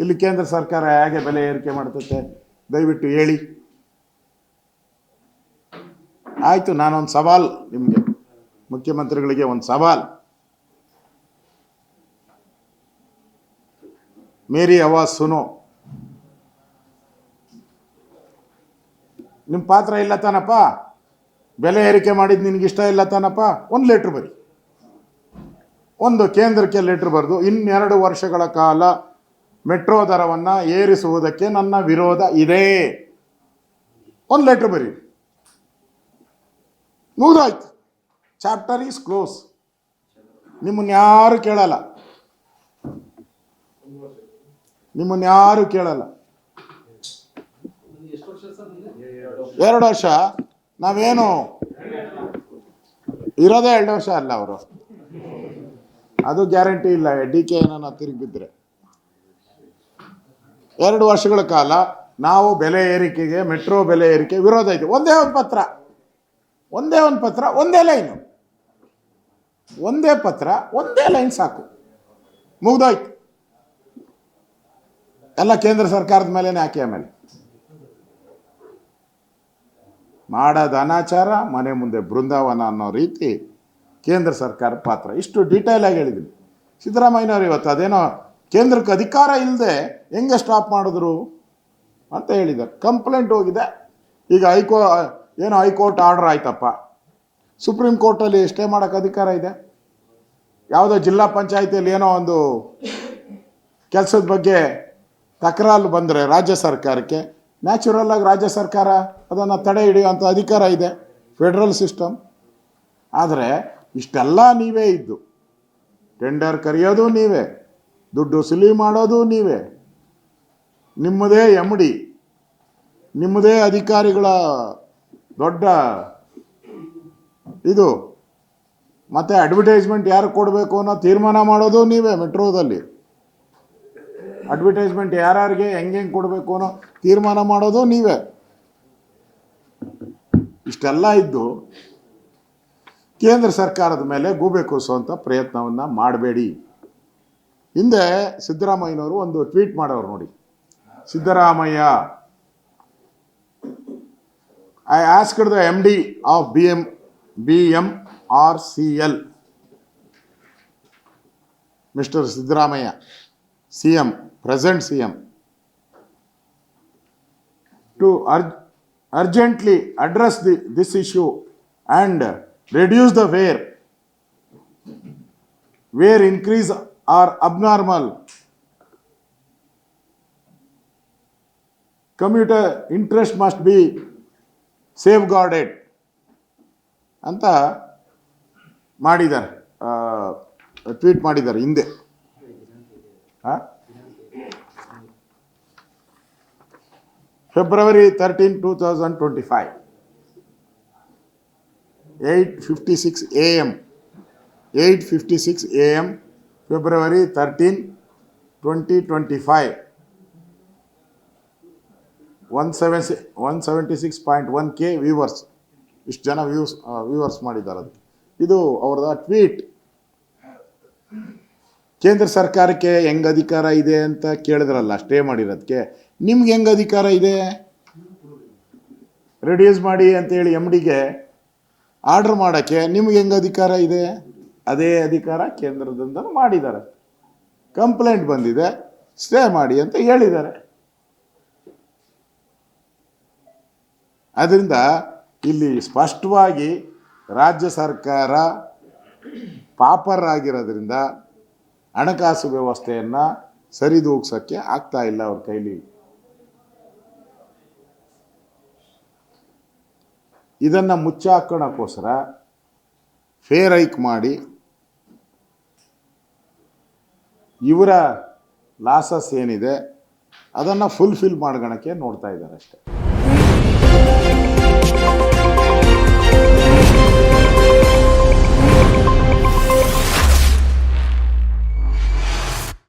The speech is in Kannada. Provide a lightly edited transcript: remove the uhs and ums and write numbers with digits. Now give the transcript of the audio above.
ಇಲ್ಲಿ ಕೇಂದ್ರ ಸರ್ಕಾರ ಹೇಗೆ ಬೆಲೆ ಏರಿಕೆ ಮಾಡ್ತತೆ ದಯವಿಟ್ಟು ಹೇಳಿ. ಆಯಿತು, ನಾನೊಂದು ಸವಾಲ್ ನಿಮಗೆ, ಮುಖ್ಯಮಂತ್ರಿಗಳಿಗೆ ಒಂದು ಸವಾಲ್. ಮೇರಿ ಆವಾಜ್ ಸುನೋ. ನಿಮ್ಮ ಪಾತ್ರ ಇಲ್ಲ ತಾನಪ್ಪ? ಬೆಲೆ ಏರಿಕೆ ಮಾಡಿದ್ದು ನಿನಗೆ ಇಷ್ಟ ಇಲ್ಲ ತಾನಪ್ಪ? ಒಂದು ಲೆಟ್ರ್ ಬರಿ, ಒಂದು ಕೇಂದ್ರಕ್ಕೆ ಲೆಟ್ರ್ ಬರೆದು 2 ವರ್ಷಗಳ ಕಾಲ ಮೆಟ್ರೋ ದರವನ್ನು ಏರಿಸುವುದಕ್ಕೆ ನನ್ನ ವಿರೋಧ ಇದೆ, ಒಂದು ಲೆಟ್ರ್ ಬರಿ. ಮುಗಿದಾಯ್ತು, ಚಾಪ್ಟರ್ ಈಸ್ ಕ್ಲೋಸ್. ನಿಮ್ಮನ್ಯಾರು ಕೇಳಲ್ಲ, ನಿಮ್ಮನ್ಯಾರು ಕೇಳಲ್ಲ. 2 ವರ್ಷ ನಾವೇನು ಇರೋದೇ 2 ವರ್ಷ ಅಲ್ಲ, ಅವರು ಅದು ಗ್ಯಾರಂಟಿ ಇಲ್ಲ. DK ಏನನ್ನ ತಿರುಗಿ ಬಿದ್ದರೆ 2 ವರ್ಷಗಳ ಕಾಲ ನಾವು ಬೆಲೆ ಏರಿಕೆಗೆ, ಮೆಟ್ರೋ ಬೆಲೆ ಏರಿಕೆ ವಿರೋಧ ಇದೆ. ಒಂದೇ ಒಂದು ಪತ್ರ, ಒಂದೇ ಲೈನು, ಒಂದೇ ಪತ್ರ, ಒಂದೇ ಲೈನ್ ಸಾಕು, ಮುಗ್ದೋಯ್ತು. ಎಲ್ಲ ಕೇಂದ್ರ ಸರ್ಕಾರದ ಮೇಲೇನೆ ಹಾಕಿ. ಆಮೇಲೆ ಮಾಡೋದು ಅನಾಚಾರ, ಮನೆ ಮುಂದೆ ಬೃಂದಾವನ ಅನ್ನೋ ರೀತಿ ಕೇಂದ್ರ ಸರ್ಕಾರ ಪಾತ್ರ. ಇಷ್ಟು ಡೀಟೇಲ್ ಆಗಿ ಹೇಳಿದ್ದೀನಿ. ಸಿದ್ದರಾಮಯ್ಯನವರು ಇವತ್ತು ಅದೇನೋ ಕೇಂದ್ರಕ್ಕೆ ಅಧಿಕಾರ ಇಲ್ಲದೆ ಹೆಂಗೆ ಸ್ಟಾಪ್ ಮಾಡಿದ್ರು ಅಂತ ಹೇಳಿದ್ದಾರೆ. ಕಂಪ್ಲೇಂಟ್ ಹೋಗಿದೆ. ಈಗ ಹೈಕೋರ್ಟ್ ಆರ್ಡರ್ ಆಯ್ತಪ್ಪ, ಸುಪ್ರೀಂ ಕೋರ್ಟಲ್ಲಿ ಸ್ಟೇ ಮಾಡೋಕ್ಕೆ ಅಧಿಕಾರ ಇದೆ. ಯಾವುದೋ ಜಿಲ್ಲಾ ಪಂಚಾಯಿತಿಯಲ್ಲಿ ಏನೋ ಒಂದು ಕೆಲಸದ ಬಗ್ಗೆ ತಕರಾರು ಬಂದರೆ ರಾಜ್ಯ ಸರ್ಕಾರಕ್ಕೆ, ನ್ಯಾಚುರಲ್ ಆಗಿ ರಾಜ್ಯ ಸರ್ಕಾರ ಅದನ್ನು ತಡೆ ಹಿಡಿಯುವಂಥ ಅಧಿಕಾರ ಇದೆ, ಫೆಡ್ರಲ್ ಸಿಸ್ಟಮ್. ಆದರೆ ಇಷ್ಟೆಲ್ಲ ನೀವೇ ಇದ್ದು, ಟೆಂಡರ್ ಕರೆಯೋದು ನೀವೇ, ದುಡ್ಡು ವಸೂಲಿ ಮಾಡೋದು ನೀವೇ, ನಿಮ್ಮದೇ MD, ನಿಮ್ಮದೇ ಅಧಿಕಾರಿಗಳ ದೊಡ್ಡ ಇದು, ಮತ್ತು ಅಡ್ವರ್ಟೈಸ್ಮೆಂಟ್ ಯಾರು ಕೊಡಬೇಕು ಅನ್ನೋ ತೀರ್ಮಾನ ಮಾಡೋದು ನೀವೇ. ಮೆಟ್ರೋದಲ್ಲಿ ಅಡ್ವರ್ಟೈಸ್ಮೆಂಟ್ ಯಾರ್ಯಾರಿಗೆ ಹೆಂಗೆ ಕೊಡಬೇಕು ಅನ್ನೋ ತೀರ್ಮಾನ ಮಾಡೋದು ನೀವೇ. ಇಷ್ಟೆಲ್ಲ ಇದ್ದು ಕೇಂದ್ರ ಸರ್ಕಾರದ ಮೇಲೆ ಗೂಬೆ ಕೂರಿಸುವಂಥ ಪ್ರಯತ್ನವನ್ನು ಮಾಡಬೇಡಿ. ಹಿಂದೆ ಸಿದ್ದರಾಮಯ್ಯನವರು ಒಂದು ಟ್ವೀಟ್ ಮಾಡೋರು ನೋಡಿ. Siddaramaiah, I asked the MD of BMRCL, mister Siddaramaiah, CM, present CM, to urgently address this issue and reduce the where increase are abnormal. Commuter interest must be safeguarded ಅಂತ ಮಾಡಿದ್ದಾರೆ, ಟ್ವೀಟ್ ಮಾಡಿದ್ದಾರೆ ಹಿಂದೆ. February 13, 2025, 8:56 AM, February 13, 2025, 176.1K viewers. ಇಷ್ಟು ಜನ ವ್ಯೂವರ್ಸ್ ಮಾಡಿದ್ದಾರೆ. ಅದು ಇದು ಅವ್ರದ ಟ್ವೀಟ್. ಕೇಂದ್ರ ಸರ್ಕಾರಕ್ಕೆ ಹೆಂಗೆ ಅಧಿಕಾರ ಇದೆ ಅಂತ ಕೇಳಿದ್ರಲ್ಲ, ಸ್ಟೇ ಮಾಡಿರೋದಕ್ಕೆ. ನಿಮ್ಗೆ ಹೆಂಗೆ ಅಧಿಕಾರ ಇದೆ? ರಿಡ್ಯೂಸ್ ಮಾಡಿ ಅಂತೇಳಿ MDಗೆ ಆರ್ಡರ್ ಮಾಡೋಕ್ಕೆ ನಿಮ್ಗೆ ಹೆಂಗೆ ಅಧಿಕಾರ ಇದೆ? ಅದೇ ಅಧಿಕಾರ ಕೇಂದ್ರದಿಂದ ಮಾಡಿದ್ದಾರೆ. ಕಂಪ್ಲೇಂಟ್ ಬಂದಿದೆ, ಸ್ಟೇ ಮಾಡಿ ಅಂತ ಹೇಳಿದ್ದಾರೆ. ಅದರಿಂದ ಇಲ್ಲಿ ಸ್ಪಷ್ಟವಾಗಿ ರಾಜ್ಯ ಸರ್ಕಾರ ಪಾಪರ್ ಆಗಿರೋದ್ರಿಂದ ಹಣಕಾಸು ವ್ಯವಸ್ಥೆಯನ್ನು ಸರಿದೂಗ್ಸೋಕ್ಕೆ ಆಗ್ತಾ ಇಲ್ಲ ಅವ್ರ ಕೈಲಿ. ಇದನ್ನು ಮುಚ್ಚಾಕೋಣಕ್ಕೋಸ್ಕರ ಫೇರ್ ಹೈಕ್ ಮಾಡಿ ಇವರ ಲಾಸಸ್ ಏನಿದೆ ಅದನ್ನು ಫುಲ್ಫಿಲ್ ಮಾಡ್ಕೊಳಕ್ಕೆ ನೋಡ್ತಾ ಇದ್ದಾರೆ ಅಷ್ಟೇ.